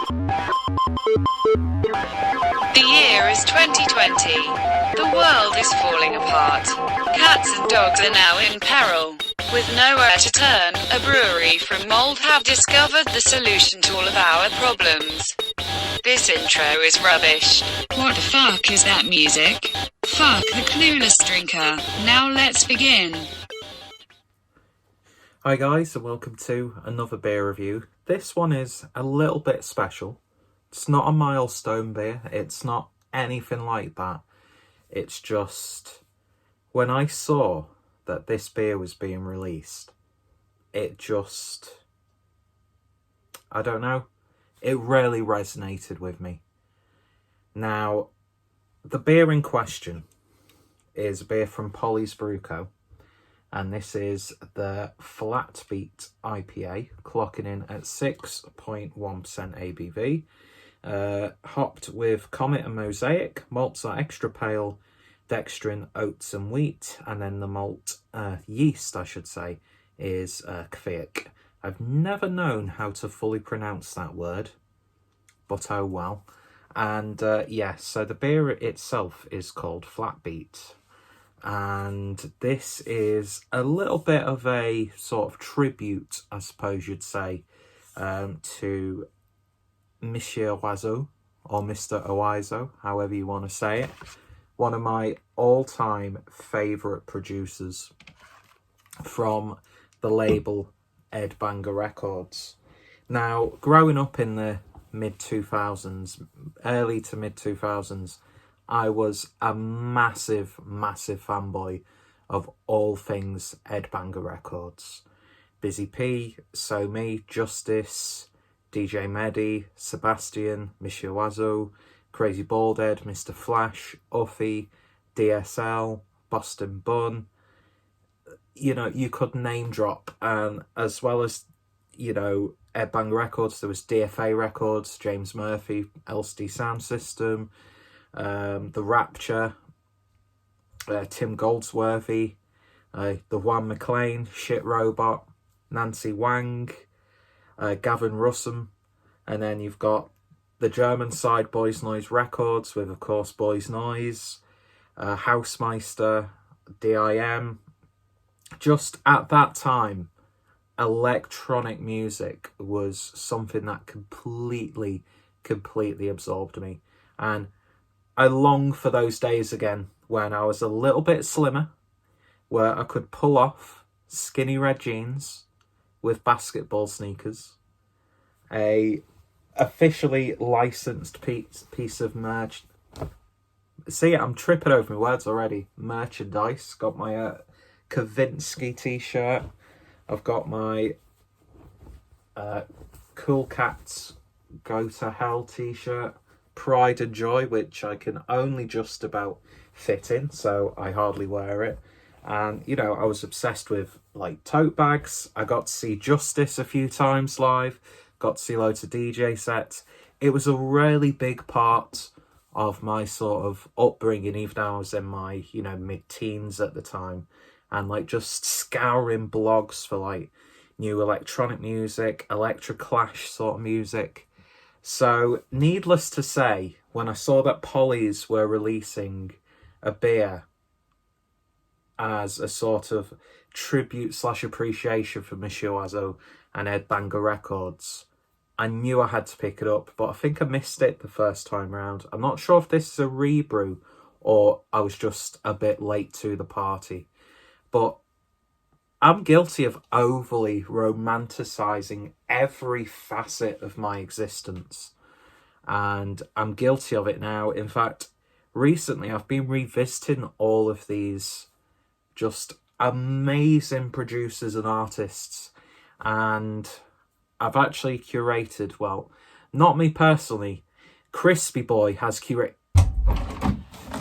The year is 2020. The world is falling apart. Cats and dogs are now in peril. With nowhere to turn, a brewery from Mold have discovered the solution to all of our problems. This intro is rubbish. What the fuck is that music? Fuck the clueless drinker. Now let's begin. Hi guys, and welcome to another beer review. This one is a little bit special. It's not a milestone beer, it's not anything like that. It's just, when I saw that this beer was being released, it just, I don't know, it really resonated with me. Now, the beer in question is a beer from Polly's Brew Co. And this is the Flat Beat IPA, clocking in at 6.1% ABV. Hopped with Comet and Mosaic. Malts are extra pale, dextrin, oats and wheat. And then the malt, yeast I should say, is Kveik. I've never known how to fully pronounce that word, but oh well. And yes, so the beer itself is called Flat Beat. And this is a little bit of a sort of tribute, I suppose you'd say, to Monsieur Oiseau, or Mr. Oiseau, however you want to say it. One of my all-time favourite producers from the label Ed Banger Records. Now, growing up in the mid-2000s, early to mid-2000s, I was a massive fanboy of all things Ed Banger Records. Busy P, So Me, Justice, DJ Medi, Sebastian, Monsieur Oiseau, Crazy Bald Ed, Mr. Flash, Uffy, DSL, Boston Bun. You know, you could name drop. And as well as, you know, Ed Banger Records, there was DFA Records, James Murphy, LCD Sound System, The Rapture, Tim Goldsworthy, the Juan McLean, Shit Robot, Nancy Wang, Gavin Russum, and then you've got the German side, Boys Noise Records, with of course Boys Noise, Housemeister, DIM. Just at that time, electronic music was something that completely absorbed me, and I long for those days again when I was a little bit slimmer, where I could pull off skinny red jeans with basketball sneakers, a officially licensed piece of merch. See, I'm tripping over my words already. Merchandise. Got my Kavinsky t-shirt. I've got my Cool Cats Go to Hell t-shirt. Pride and Joy, which I can only just about fit in, so I hardly wear it. And, you know, I was obsessed with, like, tote bags. I got to see Justice a few times live, got to see loads of DJ sets. It was a really big part of my sort of upbringing, even though I was in my, you know, mid-teens at the time. And, like, just scouring blogs for, like, new electronic music, electroclash sort of music. So, needless to say, when I saw that Polly's were releasing a beer as a sort of tribute / appreciation for Monsieur Oiseau and Ed Banger Records, I knew I had to pick it up, but I think I missed it the first time round. I'm not sure if this is a rebrew or I was just a bit late to the party, but I'm guilty of overly romanticising every facet of my existence. And I'm guilty of it now. In fact, recently I've been revisiting all of these just amazing producers and artists. And I've actually curated, well, not me personally, Crispy Boy has curated.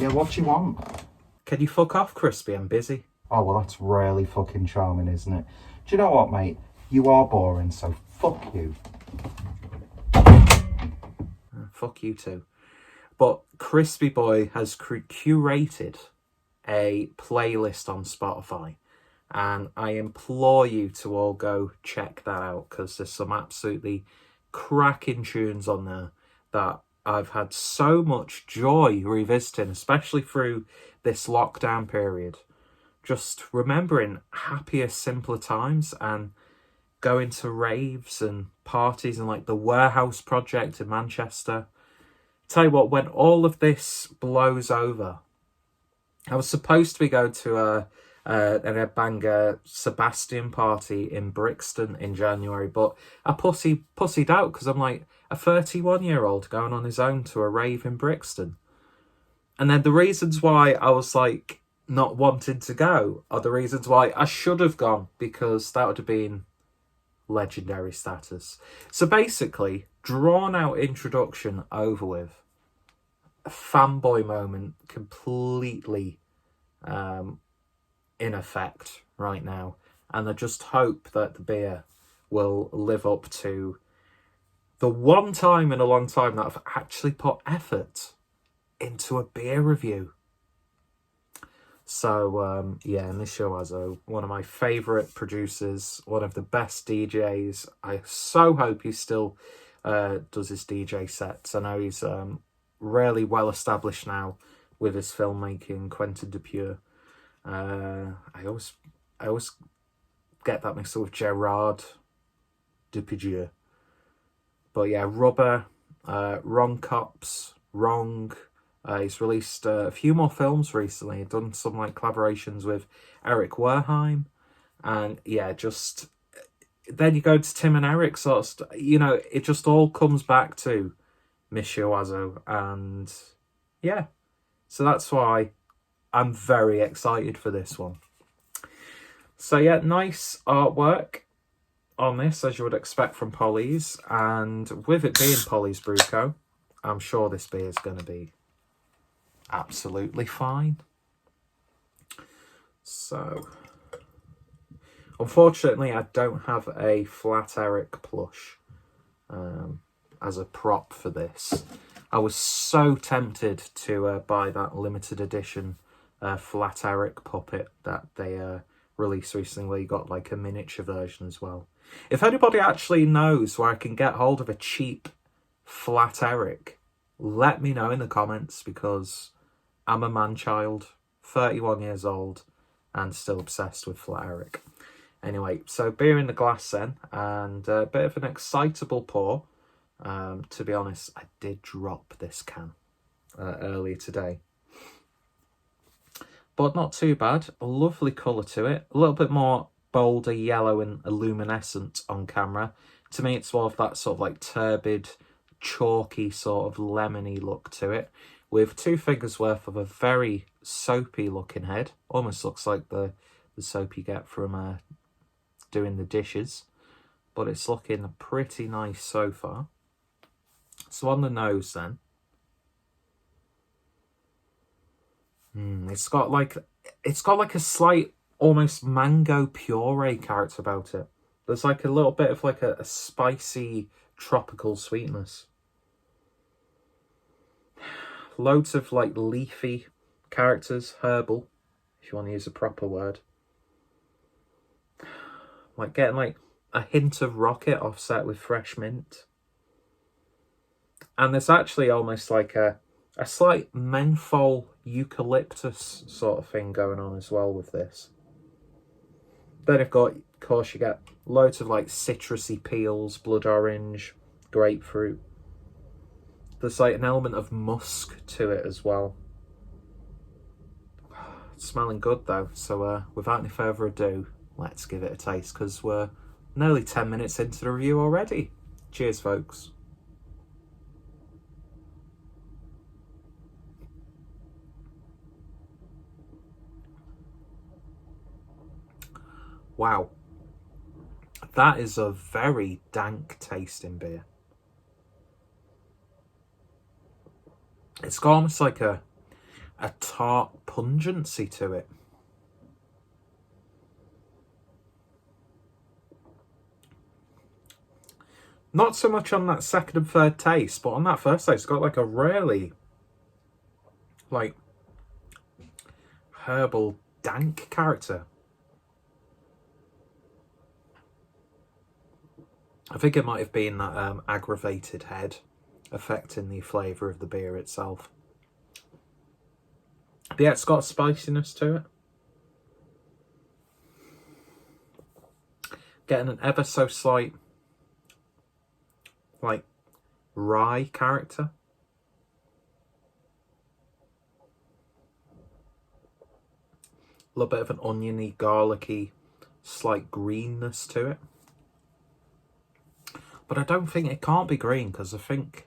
Yeah, what do you want? Can you fuck off, Crispy? I'm busy. Oh, well, that's really fucking charming, isn't it? Do you know what, mate? You are boring, so fuck you. Fuck you too. But Crispy Boy has curated a playlist on Spotify, and I implore you to all go check that out, because there's some absolutely cracking tunes on there that I've had so much joy revisiting, especially through this lockdown period. Just remembering happier, simpler times and going to raves and parties and like the Warehouse Project in Manchester. Tell you what, when all of this blows over, I was supposed to be going to an Headbanger Sebastian party in Brixton in January, but I pussied out because I'm like a 31-year-old going on his own to a rave in Brixton. And then the reasons why I was like not wanting to go are the reasons why I should have gone, because that would have been legendary status. So basically, drawn out introduction over with. A fanboy moment completely in effect right now. And I just hope that the beer will live up to the one time in a long time that I've actually put effort into a beer review. So, yeah, Nishiwazo, one of my favourite producers, one of the best DJs. I so hope he still does his DJ sets. I know he's really well established now with his filmmaking, Quentin Dupieux. I always get that mixed up with Gerard Dupieux. But yeah, Rubber, Wrong Cops, Wrong. He's released a few more films recently. He's done some like collaborations with Eric Werheim, and yeah, just then you go to Tim and Eric sort of you know, it just all comes back to Mishiwazo, and yeah, so that's why I'm very excited for this one. So yeah, nice artwork on this, as you would expect from Polly's, and with it being Polly's Brew Co, I'm sure this beer is going to be absolutely fine. So, unfortunately, I don't have a Flat Eric plush as a prop for this. I was so tempted to buy that limited edition Flat Eric puppet that they released recently, where you got like a miniature version as well. If anybody actually knows where I can get hold of a cheap Flat Eric, let me know in the comments, because I'm a man-child, 31 years old, and still obsessed with Flat Eric. Anyway, so beer in the glass then, and a bit of an excitable pour. To be honest, I did drop this can earlier today. But not too bad. A lovely colour to it. A little bit more bolder yellow and luminescent on camera. To me, it's more of that sort of like turbid, chalky sort of lemony look to it, with 2 fingers worth of a very soapy looking head. Almost looks like the soap you get from doing the dishes, but it's looking pretty nice so far. So on the nose then, it's got like a slight almost mango puree character about it. There's like a little bit of like a spicy tropical sweetness. Loads of like leafy characters, herbal, if you want to use a proper word. Like getting like a hint of rocket offset with fresh mint. And there's actually almost like a slight menthol eucalyptus sort of thing going on as well with this. Then of course you get loads of like citrusy peels, blood orange, grapefruit. There's like an element of musk to it as well. It's smelling good though, so without any further ado, let's give it a taste, because we're nearly 10 minutes into the review already. Cheers, folks. Wow. That is a very dank tasting beer. It's got almost like a tart pungency to it. Not so much on that second and third taste, but on that first taste, it's got like a really like herbal dank character. I think it might have been that aggravated head affecting the flavour of the beer itself. But yeah, it's got spiciness to it. Getting an ever so slight, like, rye character. A little bit of an oniony, garlicky, slight greenness to it. But I don't think it can't be green, because I think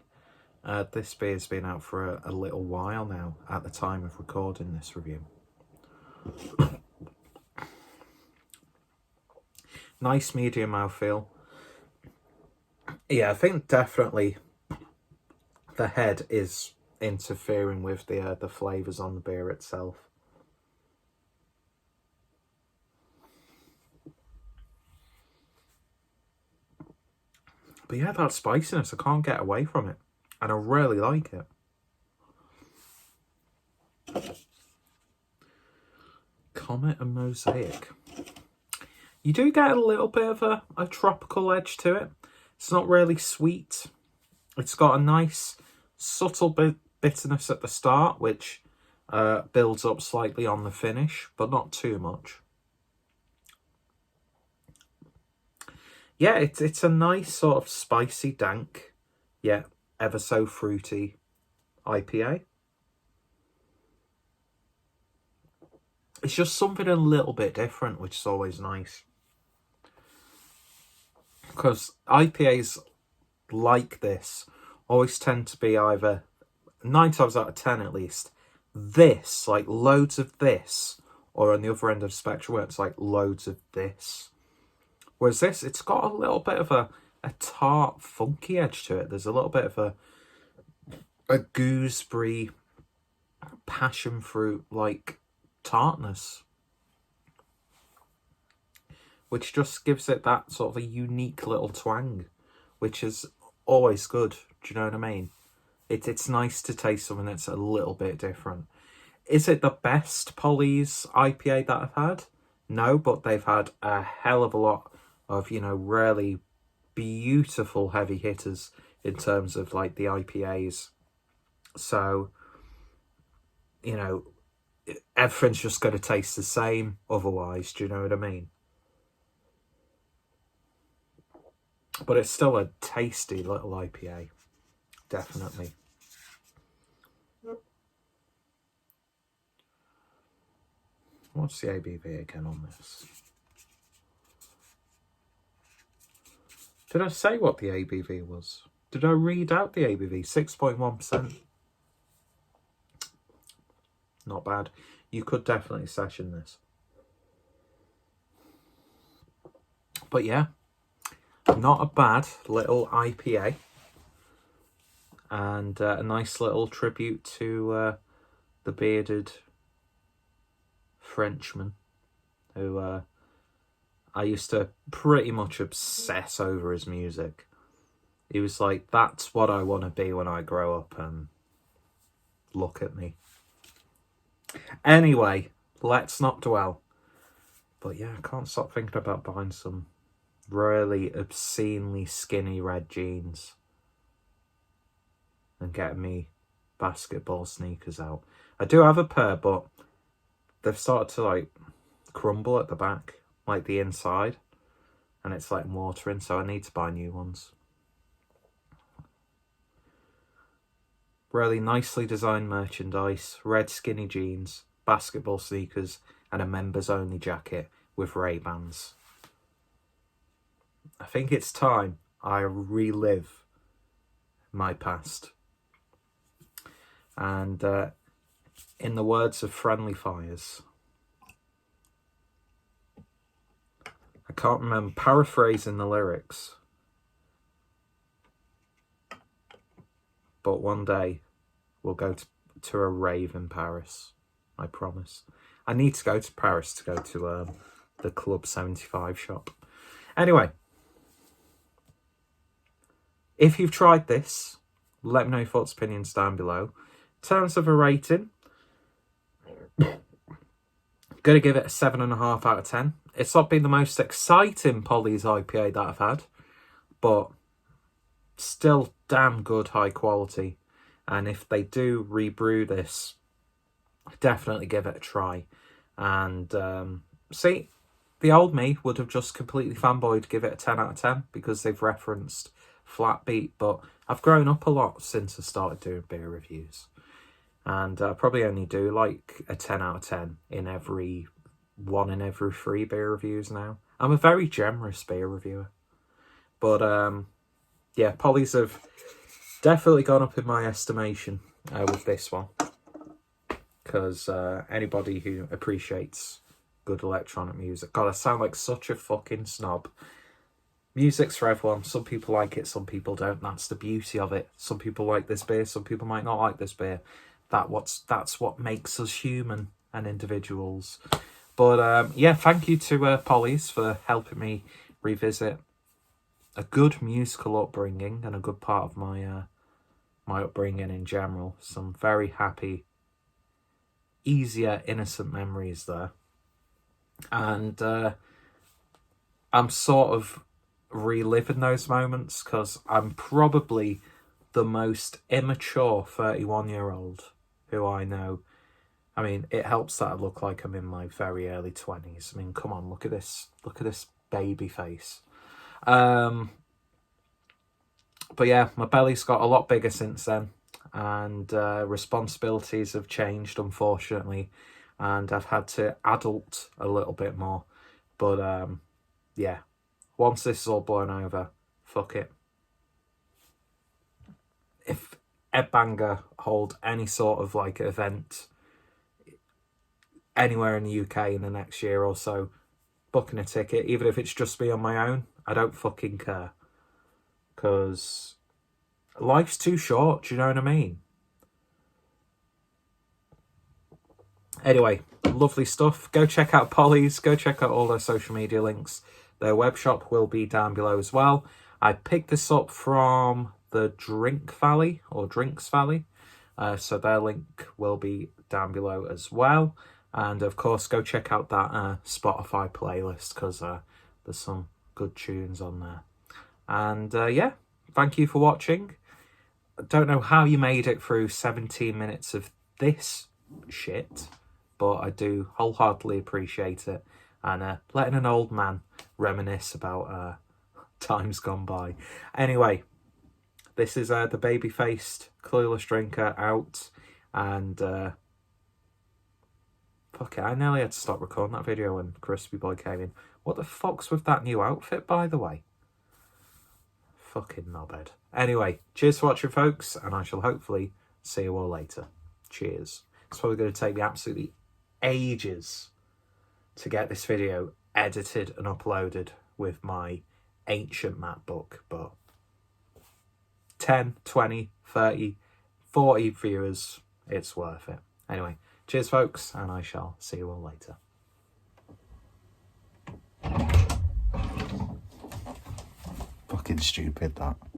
this beer's been out for a little while now at the time of recording this review. Nice medium mouthfeel. Yeah, I think definitely the head is interfering with the flavours on the beer itself. But yeah, that spiciness, I can't get away from it. And I really like it. Comet and Mosaic. You do get a little bit of a tropical edge to it. It's not really sweet. It's got a nice subtle bitterness at the start, which builds up slightly on the finish, but not too much. Yeah, it's a nice sort of spicy, dank, yeah, ever so fruity IPA. It's just something a little bit different, which is always nice. Because IPAs like this always tend to be either, 9 times out of 10 at least, this, like loads of this, or on the other end of the spectrum where it's like loads of this. Whereas this, it's got a little bit of a tart, funky edge to it. There's a little bit of a gooseberry, passion fruit like tartness, which just gives it that sort of a unique little twang, which is always good. Do you know what I mean? It's nice to taste something that's a little bit different. Is it the best Polly's IPA that I've had? No, but they've had a hell of a lot of, you know, really beautiful heavy hitters in terms of like the IPAs. So, you know, everything's just going to taste the same otherwise. Do you know what I mean? But it's still a tasty little IPA. Definitely. What's the ABV again on this? Did I say what the ABV was? Did I read out the ABV? 6.1%. Not bad. You could definitely session this. But yeah, not a bad little IPA. And a nice little tribute to the bearded Frenchman who I used to pretty much obsess over his music. He was like, that's what I want to be when I grow up, and look at me. Anyway, let's not dwell. But yeah, I can't stop thinking about buying some really obscenely skinny red jeans and getting me basketball sneakers out. I do have a pair, but they've started to like crumble at the back, like the inside, and it's like watering, so I need to buy new ones. Really nicely designed merchandise, red skinny jeans, basketball sneakers, and a members only jacket with Ray-Bans. I think it's time I relive my past. And in the words of Friendly Fires, I can't remember, paraphrasing the lyrics, but one day we'll go to a rave in Paris, I promise. I need to go to Paris to go to the Club 75 shop. Anyway, if you've tried this, let me know your thoughts, opinions down below. In terms of a rating, I'm going to give it a 7.5 out of 10. It's not been the most exciting Polly's IPA that I've had, but still damn good, high quality. And if they do rebrew this, definitely give it a try. And see, the old me would have just completely fanboyed, give it a 10 out of 10 because they've referenced Flat Beat. But I've grown up a lot since I started doing beer reviews. And I probably only do like a 10 out of 10 in every 3 beer reviews now. I'm a very generous beer reviewer. But yeah, Polly's have definitely gone up in my estimation with this one. Because anybody who appreciates good electronic music... God, I sound like such a fucking snob. Music's for everyone. Some people like it, some people don't. That's the beauty of it. Some people like this beer, some people might not like this beer. That's what makes us human and individuals. But yeah, thank you to Polly's for helping me revisit a good musical upbringing and a good part of my my upbringing in general. Some very happy, easier, innocent memories there. And I'm sort of reliving those moments because I'm probably the most immature 31-year-old who I know. I mean, it helps that I look like I'm in my very early 20s. I mean, come on, look at this baby face. But yeah, my belly's got a lot bigger since then, and responsibilities have changed, unfortunately, and I've had to adult a little bit more. But yeah, once this is all blown over, fuck it. If Edbanger hold any sort of like event anywhere in the UK in the next year or so, booking a ticket, even if it's just me on my own, I don't fucking care. Because life's too short, do you know what I mean? Anyway, lovely stuff. Go check out Polly's. Go check out all their social media links. Their web shop will be down below as well. I picked this up from the Drinks Valley. So their link will be down below as well. And of course, go check out that Spotify playlist because there's some good tunes on there. And yeah, thank you for watching. I don't know how you made it through 17 minutes of this shit, but I do wholeheartedly appreciate it. And letting an old man reminisce about times gone by. Anyway, this is the baby-faced clueless drinker out. And fuck it, I nearly had to stop recording that video when Crispy Boy came in. What the fuck's with that new outfit, by the way? Fucking knobhead. Anyway, cheers for watching, folks, and I shall hopefully see you all later. Cheers. It's probably going to take me absolutely ages to get this video edited and uploaded with my ancient MacBook, but 10, 20, 30, 40 viewers, it's worth it. Anyway, cheers, folks, and I shall see you all later. Fucking stupid, that.